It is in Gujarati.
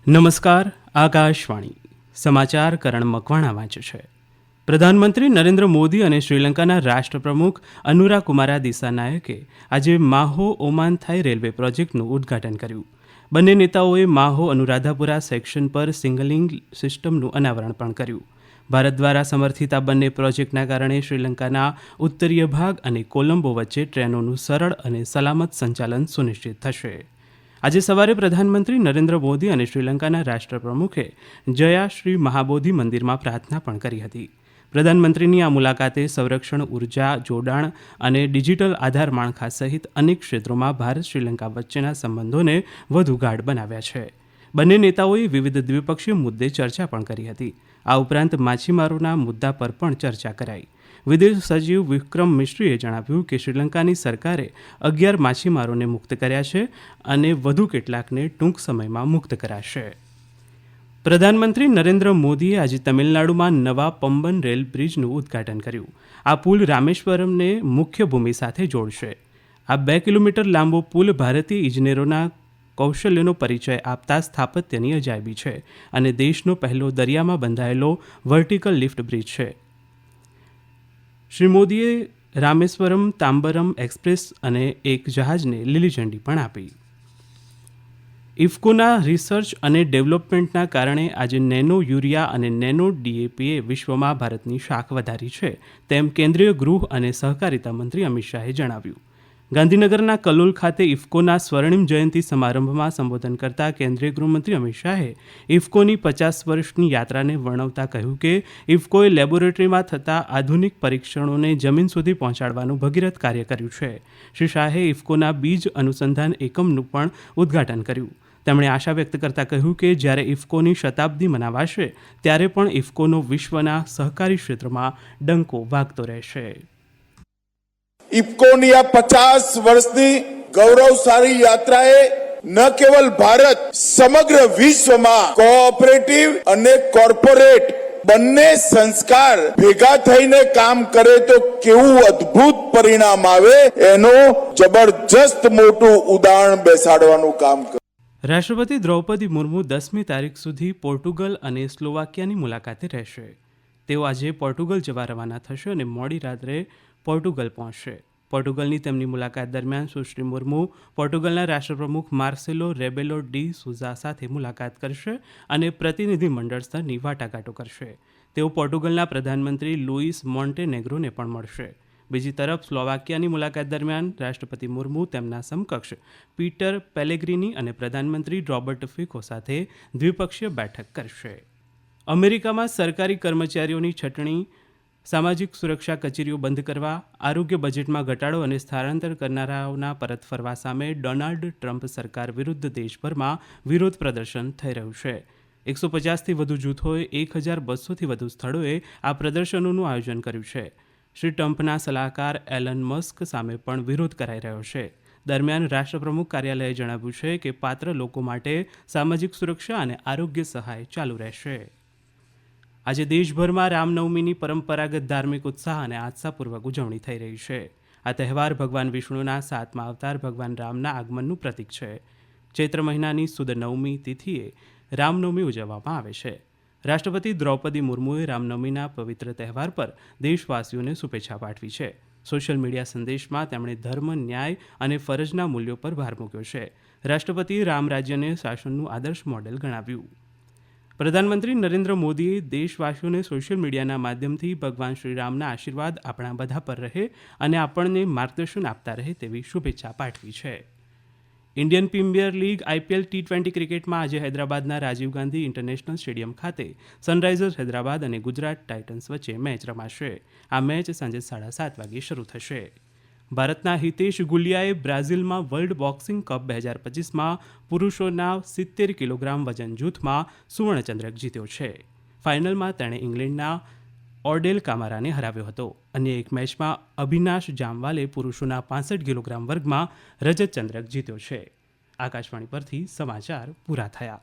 નમસ્કાર. આકાશવાણી સમાચાર કરણ મકવાણા વાંચે છે. પ્રધાનમંત્રી નરેન્દ્ર મોદી અને શ્રીલંકાના રાષ્ટ્રપ્રમુખ અનુરા કુમારા દિસાનાયકે આજે માહો ઓમાન થાઈ રેલવે પ્રોજેક્ટનું ઉદ્ઘાટન કર્યું. બંને નેતાઓએ માહો અનુરાધાપુરા સેક્શન પર સિગ્નલિંગ સિસ્ટમનું અનાવરણ પણ કર્યું. ભારત દ્વારા સમર્થિત આ બંને પ્રોજેક્ટના કારણે શ્રીલંકાના ઉત્તરીય ભાગ અને કોલંબો વચ્ચે ટ્રેનોનું સરળ અને સલામત સંચાલન સુનિશ્ચિત થશે. આજે સવારે પ્રધાનમંત્રી નરેન્દ્ર મોદી અને શ્રીલંકાના રાષ્ટ્રપ્રમુખે જયા શ્રી મહાબોધિ મંદિરમાં પ્રાર્થના પણ કરી હતી. પ્રધાનમંત્રીની આ મુલાકાતે સંરક્ષણ, ઉર્જા, જોડાણ અને ડિજિટલ આધાર માળખા સહિત અનેક ક્ષેત્રોમાં ભારત શ્રીલંકા વચ્ચેના સંબંધોને વધુ ગાઢ બનાવ્યા છે. બંને નેતાઓએ વિવિધ દ્વિપક્ષીય મુદ્દે ચર્ચા પણ કરી હતી. આ ઉપરાંત માછીમારોના મુદ્દા પર પણ ચર્ચા કરાઈ. વિદેશ સચિવ વિક્રમ મિશ્રીએ જણાવ્યું કે શ્રીલંકાની સરકારે 11 માછીમારોને મુક્ત કર્યા છે અને વધુ કેટલાકને ટૂંક સમયમાં મુક્ત કરાશે. પ્રધાનમંત્રી નરેન્દ્ર મોદીએ આજે તમિલનાડુમાં નવા પમ્બન રેલ બ્રિજનું ઉદ્ઘાટન કર્યું. આ પુલ રામેશ્વરમને મુખ્ય ભૂમિ સાથે જોડશે. આ 2 કિલોમીટર લાંબો પુલ ભારતીય ઇજનેરોના કૌશલ્યનો પરિચય આપતા સ્થાપત્યની અજાયબી છે અને દેશનો પહેલો દરિયામાં બંધાયેલો વર્ટિકલ લિફ્ટ બ્રિજ છે. શ્રી મોદીએ રામેશ્વરમ તાંબરમ એક્સપ્રેસ અને એક જહાજને લીલી ઝંડી પણ આપી. ઇફકોના રિસર્ચ અને ડેવલપમેન્ટના કારણે આજે નેનો યુરિયા અને નેનો ડીએપીએ વિશ્વમાં ભારતની શાખ વધારી છે, તેમ કેન્દ્રીય ગૃહ અને સહકારિતા મંત્રી અમિત શાહે જણાવ્યું. ગાંધીનગરના કલોલ ખાતે ઇફકોના સ્વર્ણિમ જયંતિ સમારંભમાં સંબોધન કરતા કેન્દ્રીય ગૃહમંત્રી અમિત શાહે ઇફકોની 50 વર્ષની યાત્રાને વર્ણવતા કહ્યું કે ઇફકોએ લેબોરેટરીમાં થતા આધુનિક પરીક્ષણોને જમીન સુધી પહોંચાડવાનું ભગીરથ કાર્ય કર્યું છે. શ્રી શાહે ઇફકોના બીજ અનુસંધાન એકમનું પણ ઉદ્ઘાટન કર્યું. તેમણે આશા વ્યક્ત કરતા કહ્યું કે જ્યારે ઇફકોની શતાબ્દી મનાવાશે ત્યારે પણ ઇફકોનો વિશ્વના સહકારી ક્ષેત્રમાં ડંકો વાગતો રહેશે. ઇફકોની આ 50 વર્ષની ગૌરવશાળી યાત્રાએ ન કેવલ ભારત, સમગ્ર વિશ્વમાં કોઓપરેટિવ અને કોર્પોરેટ બંને સંસ્કાર ભેગા થઈને કામ કરે તો કેવું અદ્ભુત પરિણામ આવે એનું જબરજસ્ત મોટું ઉદાહરણ બેસાડવાનું કામ કરે. રાષ્ટ્રપતિ દ્રૌપદી મુર્મુ 10મી તારીખ સુધી પોર્ટુગલ અને સ્લોવાકિયાની મુલાકાતે રહેશે. તેઓ આજે પોર્ટુગલ જવા રવાના થશે અને મોડી રાત્રે પોર્ટુગલ પહોંચશે. પોર્ટુગલની તેમની મુલાકાત દરમિયાન સુશ્રી મુર્મુ પોર્ટુગલના રાષ્ટ્રપ્રમુખ માર્સેલો રેબેલો ડી સુઝા સાથે મુલાકાત કરશે અને પ્રતિનિધિ મંડળ સ્તરની વાટાઘાટો કરશે. તેઓ પોર્ટુગલના પ્રધાનમંત્રી લુઇસ મોન્ટેનેગ્રોને પણ મળશે. બીજી તરફ સ્લોવાકિયાની મુલાકાત દરમિયાન રાષ્ટ્રપતિ મુર્મુ તેમના સમકક્ષ પીટર પેલેગ્રીની અને પ્રધાનમંત્રી રોબર્ટ ફિકો સાથે દ્વિપક્ષીય બેઠક કરશે. અમેરિકામાં સરકારી કર્મચારીઓની છટણી, સામાજિક સુરક્ષા કચેરીઓ બંધ કરવા, આરોગ્ય બજેટમાં ઘટાડો અને સ્થળાંતર કરનારાઓના પરત ફરવા સામે ડોનાલ્ડ ટ્રમ્પ સરકાર વિરુદ્ધ દેશભરમાં વિરોધ પ્રદર્શન થઈ રહ્યું છે. 150થી વધુ જૂથોએ 1200થી વધુ સ્થળોએ આ પ્રદર્શનોનું આયોજન કર્યું છે. શ્રી ટ્રમ્પના સલાહકાર એલન મસ્ક સામે પણ વિરોધ કરાઈ રહ્યો છે. દરમિયાન રાષ્ટ્રપ્રમુખ કાર્યાલયે જણાવ્યું છે કે પાત્ર લોકો માટે સામાજિક સુરક્ષા અને આરોગ્ય સહાય ચાલુ રહેશે. આજે દેશભરમાં રામનવમીની પરંપરાગત ધાર્મિક ઉત્સાહ અને આસ્થાપૂર્વક ઉજવણી થઈ રહી છે. આ તહેવાર ભગવાન વિષ્ણુના 7મા અવતાર ભગવાન રામના આગમનનું પ્રતીક છે. ચૈત્ર મહિનાની સુદ નવમી તિથિએ રામનવમી ઉજવવામાં આવે છે. રાષ્ટ્રપતિ દ્રૌપદી મુર્મુએ રામનવમીના પવિત્ર તહેવાર પર દેશવાસીઓને શુભેચ્છા પાઠવી છે. સોશિયલ મીડિયા સંદેશમાં તેમણે ધર્મ, ન્યાય અને ફરજના મૂલ્યો પર ભાર મૂક્યો છે. રાષ્ટ્રપતિએ રામ રાજ્યને શાસનનું આદર્શ મોડેલ ગણાવ્યું. પ્રધાનમંત્રી નરેન્દ્ર મોદીએ દેશવાસીઓને સોશિયલ મીડિયાના માધ્યમથી ભગવાન શ્રીરામના આશીર્વાદ આપણા બધા પર રહે અને આપણને માર્ગદર્શન આપતા રહે તેવી શુભેચ્છા પાઠવી છે. Indian premier league IPL T20 ક્રિકેટમાં આજે હૈદરાબાદના રાજીવ ગાંધી ઇન્ટરનેશનલ સ્ટેડિયમ ખાતે સનરાઇઝર્સ હૈદરાબાદ અને ગુજરાત ટાઇટન્સ વચ્ચે મેચ રમાશે. આ મેચ સાંજે 7:30 વાગે શરૂ થશે. ભારતના હિતેશ ગુલિયાએ બ્રાઝિલમાં વર્લ્ડ બોક્સિંગ કપ 2025માં પુરુષોના 70 કિલોગ્રામ વજન જૂથમાં સુવર્ણચંદ્રક જીત્યો છે. ફાઇનલમાં તેણે ઇંગ્લેન્ડના ઓર્ડેલ કામારાને હરાવ્યો હતો. અન્ય એક મેચમાં અભિનાશ જામવાલે પુરુષોના 65 કિલોગ્રામ વર્ગમાં રજત ચંદ્રક જીત્યો છે. આકાશવાણી પરથી સમાચાર પૂરા થયા.